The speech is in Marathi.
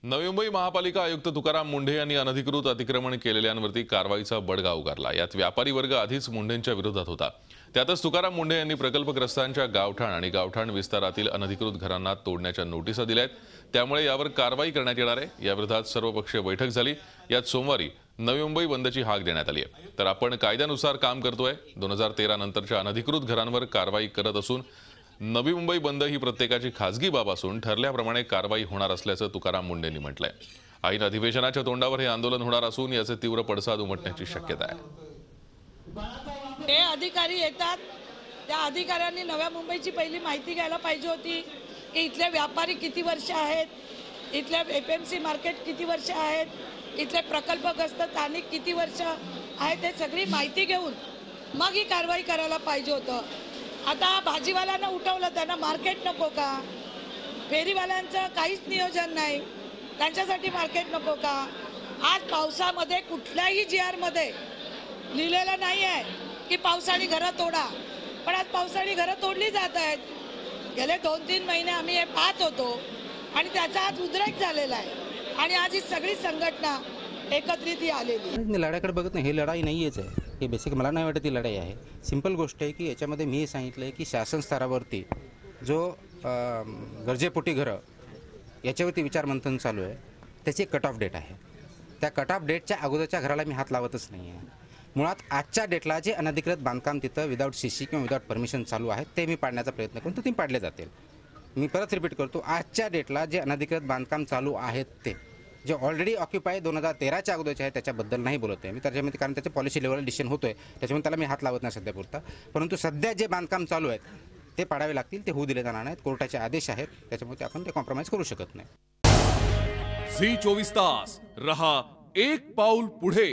नवी मुंबई महापालिका आयुक्त तुकाराम मुंढे यांनी अनधिकृत अतिक्रमण केलेल्यांवरती कारवाईचा बडगा उगारला। यात व्यापारी वर्ग आधीच मुंढेंच्या विरोधात होता। त्यातच तुकाराम मुंढे यांनी प्रकल्पग्रस्तांच्या गावठाण आणि गावठाण विस्तारातील अनधिकृत घरांना तोडण्याच्या नोटिसा दिल्या आहेत। त्यामुळे यावर कारवाई करण्यात येणार आहे। याविरोधात सर्वपक्षीय बैठक झाली। यात सोमवारी नवी मुंबई बंदची हाक देण्यात आली आहे। तर आपण कायद्यानुसार काम करतोय। 2013 नंतरच्या अनधिकृत घरांवर कारवाई करत असून नवी मुंबई बंद ही प्रत्येकाची खासगी बाब असून ठरल्याप्रमाणे कारवाई होणार असल्याचं तुकाराम मुंढेंनी म्हटलंय। ऐन अधिवेशनाच्या तोंडावर हे आंदोलन होणार असून याचे तीव्र पडसाद उमटण्याची शक्यता आहे। ते अधिकारी येतात, त्या अधिकाऱ्यांनी नव्या मुंबईची पहिली माहिती घ्यायला पाहिजे होती की इथले व्यापारी किती वर्ष आहेत, इथले एफएमसी मार्केट किती वर्ष आहेत, इथले प्रकल्पग्रस्त स्थानिक किती वर्ष आहेत, ते सगळी माहिती घेऊन मग ही कारवाई करायला पाहिजे होतं। आता भाजीवाल्यांना उठवलं, त्यांना मार्केट नको का? फेरीवाल्यांचं काहीच नियोजन नाही, त्यांच्यासाठी मार्केट नको का? आज पावसामध्ये कुठल्याही GR मध्ये लिहिलेलं नाही आहे की पावसाळी घरं तोडा, पण आज पावसाळी घरं तोडली जात आहेत। गेले 2-3 महिने आम्ही हे पाहत होतो आणि त्याचा आज उद्रेक झालेला आहे आणि आज ही सगळी संघटना एकत्रित ही आलेली। लढ्याकडे बघत नाही, ही लढाई नाहीच आहे। हे बेसिक मला नाही वाटत ही लढाई आहे। सिंपल गोष्ट आहे की याच्यामध्ये मी हे सांगितलं आहे की शासन स्तरावरती जो गरजेपोटी घरं याच्यावरती विचारमंथन चालू आहे, त्याची एक कट ऑफ डेट आहे। त्या कट ऑफ डेटच्या अगोदरच्या घराला मी हात लावतच नाही आहे। मुळात आजच्या डेटला जे अनधिकृत बांधकाम तिथं विदाऊट CC किंवा विदाऊट परमिशन चालू आहे ते मी पाडण्याचा प्रयत्न करून ते पाडले जातील। मी परत रिपीट करतो, आजच्या डेटला जे अनधिकृत बांधकाम चालू आहेत ते जे ऑलरेडी ऑक्युपाय 2013च्या अगोदरचे आहे त्याच्याबद्दल नाही बोलत आहे मी त्याच्यामध्ये, कारण त्याच्या पॉलिसी लेवल डिसिजन होतोय, त्याच्यामुळे त्याला मी हात लावत नाही सध्या पुरता। परंतु सध्या जे बांधकाम चालू आहेत ते पाडावे लागतील, ते होऊ दिले जाणार नाहीत। कोर्टाचे आदेश आहेत, त्याच्यामुळे आपण ते कॉम्प्रोमाइज करू शकत नाही। झी 24 तास रहा एक पाऊल पुढे।